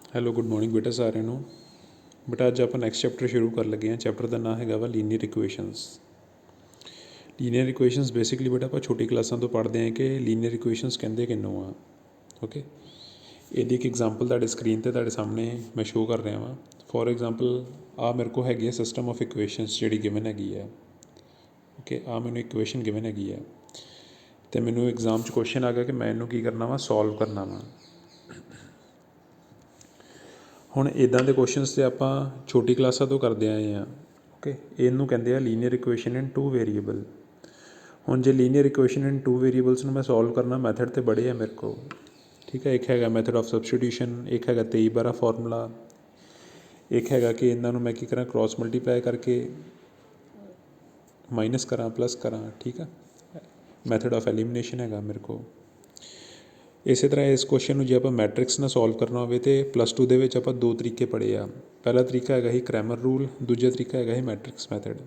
Hello good morning ਬੇਟਾ ਸਾਰਿਆਂ ਨੂੰ। ਬੇਟਾ ਅੱਜ ਆਪਾਂ ਨੈਕਸਟ ਚੈਪਟਰ ਸ਼ੁਰੂ ਕਰਨ ਲੱਗੇ ਹਾਂ। ਚੈਪਟਰ ਦਾ ਨਾਮ ਹੈਗਾ ਵਾ linear equations. Linear equations basically ਬੇਟਾ ਆਪਾਂ ਛੋਟੀ ਕਲਾਸਾਂ ਤੋਂ ਪੜ੍ਹਦੇ ਹਾਂ ਕਿ ਲੀਨੀਅਰ ਇਕੁਏਸ਼ਨਸ ਕਹਿੰਦੇ ਕਿਹਨੂੰ ਆ। ਓਕੇ, ਇਹਦੀ ਇੱਕ ਐਗਜ਼ਾਮਪਲ ਤੁਹਾਡੇ ਸਕਰੀਨ 'ਤੇ ਤੁਹਾਡੇ ਸਾਹਮਣੇ ਮੈਂ ਸ਼ੋਅ ਕਰ ਰਿਹਾ ਵਾਂ। ਫੋਰ ਐਗਜ਼ਾਮਪਲ ਆਹ ਮੇਰੇ ਕੋਲ ਹੈਗੀ ਹੈ ਸਿਸਟਮ ਆਫ ਇਕੁਏਸ਼ਨਸ ਜਿਹੜੀ ਗਿਵਨ ਹੈਗੀ ਹੈ। ਓਕੇ, ਆਹ ਮੈਨੂੰ ਇਕੁਏਸ਼ਨ ਗਿਵਨ ਹੈਗੀ ਹੈ ਅਤੇ ਮੈਨੂੰ ਐਗਜ਼ਾਮ 'ਚ ਕੁਐਸਚਨ ਆ ਗਿਆ ਕਿ ਮੈਂ ਇਹਨੂੰ ਕੀ ਕਰਨਾ ਵਾ, ਸੋਲਵ ਕਰਨਾ ਵਾ। ਹੁਣ ਇੱਦਾਂ ਦੇ ਕੁਐਸਚਨਸ ਤੇ ਆਪਾਂ ਛੋਟੀ ਕਲਾਸਾਂ ਤੋਂ ਕਰਦੇ ਆਏ ਹਾਂ। ਓਕੇ, ਇਹਨੂੰ ਕਹਿੰਦੇ ਆ linear equation in two variable. ਹੁਣ ਜੇ linear equation in two variables ਨੂੰ ਮੈਂ ਸੋਲਵ ਕਰਨਾ, ਮੈਥਡ ਤੇ ਬੜੇ ਆ ਮੇਰੇ ਕੋਲ। ਠੀਕ ਹੈ, ਇੱਕ ਹੈਗਾ ਮੈਥਡ ਆਫ ਸਬਸਟੀਟਿਊਸ਼ਨ, ਇੱਕ ਹੈਗਾ 23/12 ਫਾਰਮੂਲਾ, ਇੱਕ ਹੈਗਾ ਕਿ ਇਹਨਾਂ ਨੂੰ ਮੈਂ ਕੀ ਕਰਾਂ, ਕ੍ਰੋਸ ਮਲਟੀਪਲਾਈ ਕਰਕੇ ਮਾਈਨਸ ਕਰਾਂ ਪਲੱਸ ਕਰਾਂ। ਠੀਕ ਆ, ਮੈਥਡ ਆਫ ਐਲੀਮੀਨੇਸ਼ਨ ਹੈਗਾ ਮੇਰੇ ਕੋਲ। ਇਸੇ ਤਰ੍ਹਾਂ ਇਸ ਕੁਐਸਚਨ ਨੂੰ ਜੇ ਆਪਾਂ ਮੈਟ੍ਰਿਕਸ ਨਾਲ ਸੋਲਵ ਕਰਨਾ ਹੋਵੇ ਤਾਂ +2 ਦੇ ਵਿੱਚ ਆਪਾਂ ਦੋ ਤਰੀਕੇ ਪੜ੍ਹੇ ਆ। ਪਹਿਲਾ ਤਰੀਕਾ ਹੈਗਾ ਸੀ ਕ੍ਰੈਮਰ ਰੂਲ, ਦੂਜਾ ਤਰੀਕਾ ਹੈਗਾ ਸੀ ਮੈਟ੍ਰਿਕਸ ਮੈਥਡ।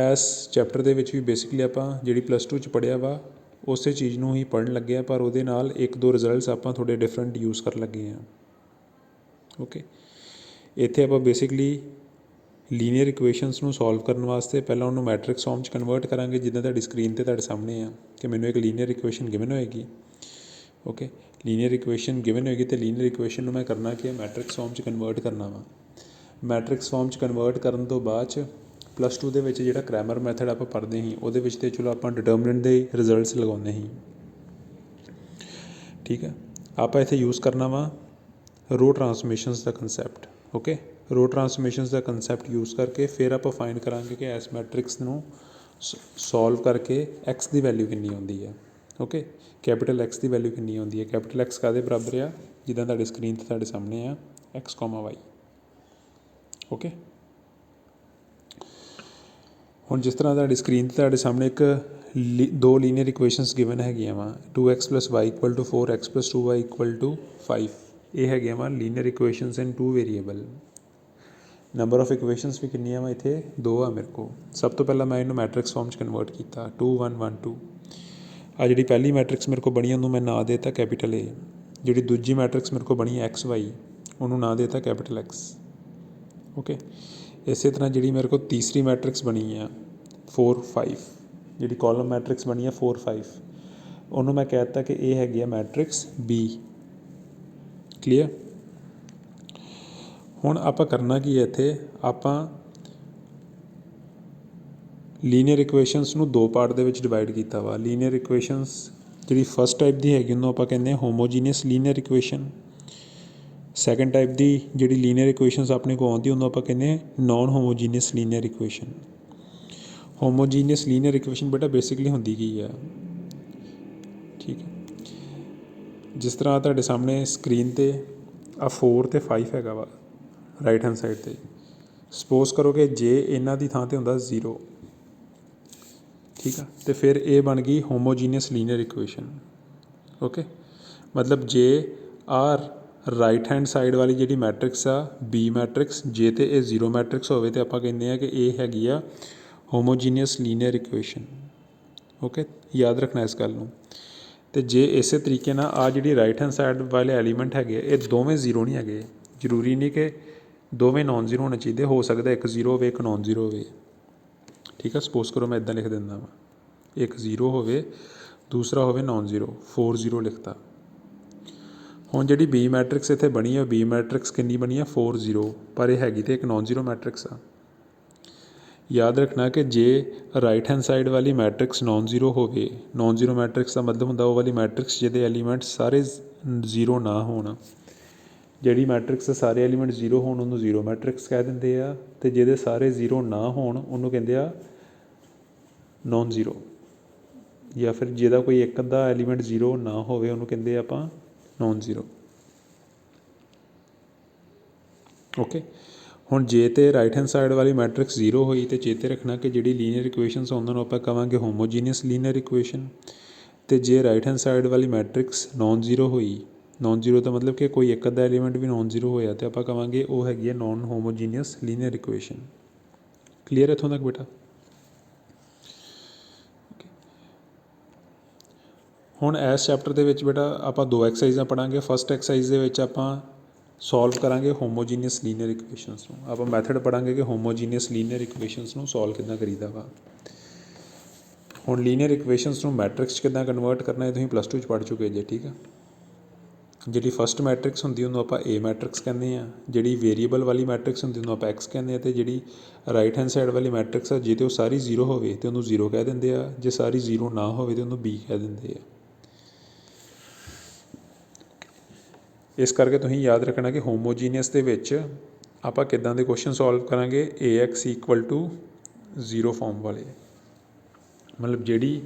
ਇਸ ਚੈਪਟਰ ਦੇ ਵਿੱਚ ਵੀ ਬੇਸਿਕਲੀ ਆਪਾਂ ਜਿਹੜੀ +2 'ਚ ਪੜ੍ਹਿਆ ਵਾ ਉਸੇ ਚੀਜ਼ ਨੂੰ ਹੀ ਪੜ੍ਹਨ ਲੱਗੇ ਹਾਂ, ਪਰ ਉਹਦੇ ਨਾਲ ਇੱਕ ਦੋ ਰਿਜ਼ਲਟਸ ਆਪਾਂ ਥੋੜ੍ਹੇ ਡਿਫਰੈਂਟ ਯੂਜ਼ ਕਰਨ ਲੱਗੇ ਹਾਂ। ਓਕੇ, ਇੱਥੇ ਆਪਾਂ ਬੇਸਿਕਲੀ ਲੀਨੀਅਰ ਇਕੁਏਸ਼ਨਸ ਨੂੰ ਸੋਲਵ ਕਰਨ ਵਾਸਤੇ ਪਹਿਲਾਂ ਉਹਨੂੰ ਮੈਟ੍ਰਿਕਸ ਫਾਰਮ 'ਚ ਕਨਵਰਟ ਕਰਾਂਗੇ, ਜਿੱਦਾਂ ਤੁਹਾਡੀ ਸਕਰੀਨ 'ਤੇ ਤੁਹਾਡੇ ਸਾਹਮਣੇ ਆ ਕਿ ਮੈਨੂੰ ਇੱਕ ਲੀਨੀਅਰ ਇਕੁਏਸ਼ਨ ਗਿਵਨ ਹੋਏਗੀ। ਓਕੇ, ਲੀਨੀਅਰ ਇਕੁਏਸ਼ਨ ਗਿਵਨ ਹੋਏਗੀ ਅਤੇ ਲੀਨੀਅਰ ਇਕੁਏਸ਼ਨ ਨੂੰ ਮੈਂ ਕਰਨਾ ਕਿ ਮੈਟ੍ਰਿਕਸ ਫਾਰਮ 'ਚ ਕਨਵਰਟ ਕਰਨਾ ਵਾ। ਮੈਟ੍ਰਿਕਸ ਫਾਰਮ 'ਚ ਕਨਵਰਟ ਕਰਨ ਤੋਂ ਬਾਅਦ 'ਚ +2 ਦੇ ਵਿੱਚ ਜਿਹੜਾ ਕ੍ਰੈਮਰ ਮੈਥਡ ਆਪਾਂ ਪੜ੍ਹਦੇ ਸੀ ਉਹਦੇ ਵਿੱਚ ਤਾਂ ਚਲੋ ਆਪਾਂ ਡਿਟਰਮੀਨੈਂਟ ਦੇ ਰਿਜ਼ਲਟਸ ਲਗਾਉਂਦੇ ਸੀ। ਠੀਕ ਹੈ, ਆਪਾਂ ਇੱਥੇ ਯੂਜ਼ ਕਰਨਾ ਵਾ ਰੋ ਟਰਾਂਸਮਿਸ਼ਨਸ ਦਾ ਕੰਸੈਪਟ। ਓਕੇ, ਰੋ ਟਰਾਂਸਮਿਸ਼ਨਸ ਦਾ ਕੰਸੈਪਟ ਯੂਜ਼ ਕਰਕੇ ਫਿਰ ਆਪਾਂ ਫਾਈਂਡ ਕਰਾਂਗੇ ਕਿ ਇਸ ਮੈਟ੍ਰਿਕਸ ਨੂੰ ਸੋਲਵ ਕਰਕੇ ਐਕਸ ਦੀ ਵੈਲਿਊ ਕਿੰਨੀ ਆਉਂਦੀ ਹੈ। ਓਕੇ, ਕੈਪੀਟਲ ਐਕਸ ਦੀ ਵੈਲਿਊ ਕਿੰਨੀ ਆਉਂਦੀ ਹੈ। ਕੈਪੀਟਲ ਐਕਸ ਕਾਹਦੇ ਬਰਾਬਰ ਆ, ਜਿੱਦਾਂ ਤੁਹਾਡੀ ਸਕਰੀਨ 'ਤੇ ਤੁਹਾਡੇ ਸਾਹਮਣੇ ਆ x, y। ਓਕੇ, ਹੁਣ ਜਿਸ ਤਰ੍ਹਾਂ ਤੁਹਾਡੀ ਸਕਰੀਨ 'ਤੇ ਤੁਹਾਡੇ ਸਾਹਮਣੇ ਇੱਕ ਦੋ ਲੀਨੀਅਰ ਇਕੁਏਸ਼ਨਸ ਗਿਵਨ ਹੈਗੀਆਂ ਵਾ 2x + y = 4, x + 2y = 5। ਇਹ ਹੈਗੀਆਂ ਵਾ linear equations in two variable. Number of equations ਵੀ ਕਿੰਨੀਆਂ ਵਾ ਇੱਥੇ, ਦੋ ਆ ਮੇਰੇ ਕੋਲ। ਸਭ ਤੋਂ ਪਹਿਲਾਂ ਮੈਂ ਇਹਨੂੰ ਮੈਟ੍ਰਿਕਸ ਫਾਰਮ 'ਚ ਕਨਵਰਟ ਕੀਤਾ 2 1 1 2। ਆ ਜਿਹੜੀ ਪਹਿਲੀ ਮੈਟ੍ਰਿਕਸ ਮੇਰੇ ਕੋਲ ਬਣੀ ਉਹਨੂੰ ਮੈਂ ਨਾਂ ਦੇ ਦਿੱਤਾ ਕੈਪੀਟਲ A। ਜਿਹੜੀ ਦੂਜੀ ਮੈਟ੍ਰਿਕਸ ਮੇਰੇ ਕੋਲ ਬਣੀ x y ਉਹਨੂੰ ਨਾਂ ਦੇ ਦਿੱਤਾ ਕੈਪੀਟਲ X। ਓਕੇ, ਇਸੇ ਤਰ੍ਹਾਂ ਜਿਹੜੀ ਮੇਰੇ ਕੋਲ ਤੀਸਰੀ ਮੈਟ੍ਰਿਕਸ ਬਣੀ ਆ 4 5, ਜਿਹੜੀ ਕਾਲਮ ਮੈਟ੍ਰਿਕਸ ਬਣੀ ਆ 4 5, ਉਹਨੂੰ ਮੈਂ ਕਹਿ ਦਿੱਤਾ ਕਿ ਇਹ ਹੈਗੀ ਆ ਮੈਟ੍ਰਿਕਸ B। ਕਲੀਅਰ। ਹੁਣ ਆਪਾਂ ਕਰਨਾ ਕੀ ਹੈ, ਇੱਥੇ ਆਪਾਂ ਲੀਨੀਅਰ ਇਕੁਏਸ਼ਨਸ ਨੂੰ ਦੋ ਪਾਰਟ ਦੇ ਵਿੱਚ ਡਿਵਾਈਡ ਕੀਤਾ ਵਾ। ਲੀਨੀਅਰ ਇਕੁਏਸ਼ਨਸ ਜਿਹੜੀ ਫਸਟ ਟਾਈਪ ਦੀ ਹੈਗੀ ਉਹਨੂੰ ਆਪਾਂ ਕਹਿੰਦੇ ਹਾਂ ਹੋਮੋਜੀਨੀਅਸ ਲੀਨੀਅਰ ਇਕੁਏਸ਼ਨ। ਸੈਕਿੰਡ ਟਾਈਪ ਦੀ ਜਿਹੜੀ ਲੀਨੀਅਰ ਇਕੁਏਸ਼ਨਸ ਆਪਣੇ ਕੋਲ ਆਉਂਦੀ ਉਹਨੂੰ ਆਪਾਂ ਕਹਿੰਦੇ ਹਾਂ non homogeneous linear equation. Homogeneous linear equation ਬੇਟਾ ਬੇਸਿਕਲੀ ਹੁੰਦੀ ਕੀ ਆ। ਠੀਕ ਹੈ, ਜਿਸ ਤਰ੍ਹਾਂ ਤੁਹਾਡੇ ਸਾਹਮਣੇ ਸਕਰੀਨ 'ਤੇ ਆ 4 ਅਤੇ 5 ਹੈਗਾ ਵਾ ਰਾਈਟ ਹੈਂਡ ਸਾਈਡ 'ਤੇ। ਸਪੋਜ਼ ਕਰੋ ਕਿ ਜੇ ਇਹਨਾਂ ਦੀ ਥਾਂ 'ਤੇ ਹੁੰਦਾ 0। ਠੀਕ ਆ, ਅਤੇ ਫਿਰ ਇਹ ਬਣ ਗਈ ਹੋਮੋਜੀਨੀਅਸ ਲੀਨੀਅਰ ਇਕੁਏਸ਼ਨ। ਓਕੇ, ਮਤਲਬ J are right hand side ਵਾਲੀ ਜਿਹੜੀ ਮੈਟ੍ਰਿਕਸ ਆ B ਮੈਟ੍ਰਿਕਸ, ਜੇ ਤਾਂ ਇਹ 0 ਮੈਟ੍ਰਿਕਸ ਹੋਵੇ ਤਾਂ ਆਪਾਂ ਕਹਿੰਦੇ ਹਾਂ ਕਿ ਇਹ ਹੈਗੀ ਆ ਹੋਮੋਜੀਨੀਅਸ ਲੀਨੀਅਰ ਇਕੁਏਸ਼ਨ। ਓਕੇ, ਯਾਦ ਰੱਖਣਾ ਇਸ ਗੱਲ ਨੂੰ। ਅਤੇ ਜੇ ਇਸੇ ਤਰੀਕੇ ਨਾਲ ਆ ਜਿਹੜੀ ਰਾਈਟ ਹੈਂਡ ਸਾਈਡ ਵਾਲੇ ਐਲੀਮੈਂਟ ਹੈਗੇ ਇਹ ਦੋਵੇਂ 0 ਨਹੀਂ ਹੈਗੇ। ਜ਼ਰੂਰੀ ਨਹੀਂ ਕਿ ਦੋਵੇਂ ਨੋਨ 0 ਹੋਣੇ ਚਾਹੀਦੇ, ਹੋ ਸਕਦਾ ਇੱਕ 0 ਹੋਵੇ ਇੱਕ ਨੋਨ 0 ਹੋਵੇ। ਠੀਕ ਆ, ਸਪੋਜ਼ ਕਰੋ ਮੈਂ ਇੱਦਾਂ ਲਿਖ ਦਿੰਦਾ ਵਾ, ਇੱਕ 0 ਹੋਵੇ ਦੂਸਰਾ ਹੋਵੇ ਨੋਨ 0, 4 0 ਲਿਖਤਾ। ਹੁਣ ਜਿਹੜੀ B ਮੈਟ੍ਰਿਕਸ ਇੱਥੇ ਬਣੀ ਆ B ਮੈਟ੍ਰਿਕਸ ਕਿੰਨੀ ਬਣੀ ਆ 4 0, ਪਰ ਇਹ ਹੈਗੀ ਤਾਂ ਇੱਕ ਨੋਨ 0 ਮੈਟ੍ਰਿਕਸ ਆ। ਯਾਦ ਰੱਖਣਾ ਕਿ ਜੇ ਰਾਈਟ ਹੈਂਡ ਸਾਈਡ ਵਾਲੀ ਮੈਟ੍ਰਿਕਸ ਨੋਨ 0 ਹੋਵੇ, ਨੋਨ 0 ਮੈਟ੍ਰਿਕਸ ਦਾ ਮਤਲਬ ਹੁੰਦਾ ਉਹ ਵਾਲੀ ਮੈਟ੍ਰਿਕਸ ਜਿਹਦੇ ਐਲੀਮੈਂਟ ਸਾਰੇ 0 ਨਾ ਹੋਣ। ਜਿਹੜੀ ਮੈਟ੍ਰਿਕਸ ਦੇ ਸਾਰੇ ਐਲੀਮੈਂਟ 0 ਹੋਣ ਉਹਨੂੰ 0 ਮੈਟ੍ਰਿਕਸ ਕਹਿ ਦਿੰਦੇ ਆ, ਅਤੇ ਜਿਹਦੇ ਸਾਰੇ 0 ਨਾ ਹੋਣ ਉਹਨੂੰ ਕਹਿੰਦੇ ਆ ਨੋਨ 0। ਜਾਂ ਫਿਰ ਜਿਹਦਾ ਕੋਈ ਇੱਕ ਅੱਧਾ ਐਲੀਮੈਂਟ 0 ਨਾ ਹੋਵੇ ਉਹਨੂੰ ਕਹਿੰਦੇ ਆਪਾਂ ਨੋਨ 0। ਓਕੇ, ਹੁਣ ਜੇ ਤਾਂ ਰਾਈਟ ਹੈਂਡ ਸਾਈਡ ਵਾਲੀ ਮੈਟ੍ਰਿਕਸ 0 ਹੋਈ ਤਾਂ ਚੇਤੇ ਰੱਖਣਾ ਕਿ ਜਿਹੜੀ ਲੀਨੀਅਰ ਇਕੁਏਸ਼ਨਸ ਉਹਨਾਂ ਨੂੰ ਆਪਾਂ ਕਹਾਂਗੇ ਹੋਮੋਜੀਨੀਅਸ ਲੀਨੀਅਰ ਇਕੁਏਸ਼ਨ। ਅਤੇ ਜੇ ਰਾਈਟ ਹੈਂਡ ਸਾਈਡ ਵਾਲੀ ਮੈਟ੍ਰਿਕਸ ਨੋਨ 0 ਹੋਈ, ਨੋਨ 0 ਦਾ ਮਤਲਬ ਕਿ ਕੋਈ ਇੱਕ ਅੱਧਾ ਐਲੀਮੈਂਟ ਵੀ ਨੋਨ 0 ਹੋਇਆ ਤਾਂ ਆਪਾਂ ਕਹਾਂਗੇ ਉਹ ਹੈਗੀ ਹੈ non homogeneous linear equation. Clear ਇੱਥੋਂ ਤੱਕ ਬੇਟਾ। ਹੁਣ ਇਸ ਚੈਪਟਰ ਦੇ ਵਿੱਚ ਬੇਟਾ ਆਪਾਂ ਦੋ ਐਕਸਰਸਾਈਜ਼ਾਂ ਪੜਾਂਗੇ। ਫਸਟ ਐਕਸਰਸਾਈਜ਼ ਦੇ ਵਿੱਚ ਆਪਾਂ ਸੋਲਵ ਕਰਾਂਗੇ ਹੋਮੋਜੀਨੀਅਸ ਲੀਨੀਅਰ ਇਕੁਏਸ਼ਨਸ ਨੂੰ। ਆਪਾਂ ਮੈਥਡ ਪੜਾਂਗੇ ਕਿ ਹੋਮੋਜੀਨੀਅਸ ਲੀਨੀਅਰ ਇਕੁਏਸ਼ਨਸ ਨੂੰ ਸੋਲਵ ਕਿੱਦਾਂ ਕਰੀਦਾ ਵਾ। ਹੁਣ ਲੀਨੀਅਰ ਇਕੁਏਸ਼ਨਸ ਨੂੰ ਮੈਟ੍ਰਿਕਸ 'ਚ ਕਿੱਦਾਂ ਕਨਵਰਟ ਕਰਨਾ ਇਹ ਤੁਸੀਂ +2 'ਚ ਪੜ੍ਹ ਚੁੱਕੇ ਜੇ, ਠੀਕ ਆ। ਜਿਹੜੀ ਫਸਟ ਮੈਟ੍ਰਿਕਸ ਹੁੰਦੀ ਉਹਨੂੰ ਆਪਾਂ ਏ ਮੈਟ੍ਰਿਕਸ ਕਹਿੰਦੇ ਆ, ਜਿਹੜੀ ਵੇਰੀਏਬਲ ਵਾਲੀ ਮੈਟ੍ਰਿਕਸ ਹੁੰਦੀ ਉਹਨੂੰ ਆਪਾਂ ਐਕਸ ਕਹਿੰਦੇ ਆ, ਅਤੇ ਜਿਹੜੀ ਰਾਈਟ ਹੈਂਡ ਸਾਈਡ ਵਾਲੀ ਮੈਟ੍ਰਿਕਸ ਆ ਜੇ ਤਾਂ ਉਹ ਸਾਰੀ 0 ਹੋਵੇ ਤਾਂ ਉਹਨੂੰ 0 ਕਹਿ ਦਿੰਦੇ ਆ, ਜੇ ਸਾਰੀ 0 ਨਾ ਹੋਵੇ ਤਾਂ ਉਹਨੂੰ ਬੀ ਕਹਿ ਦਿੰਦੇ ਆ। ਇਸ ਕਰਕੇ ਤੁਸੀਂ ਯਾਦ ਰੱਖਣਾ ਕਿ ਹੋਮੋਜੀਨੀਅਸ ਦੇ ਵਿੱਚ ਆਪਾਂ ਕਿੱਦਾਂ ਦੇ ਕੁਐਸਚਨ ਸੋਲਵ ਕਰਾਂਗੇ। AX = 0 ਫਾਰਮ ਵਾਲੇ, ਮਤਲਬ ਜਿਹੜੀ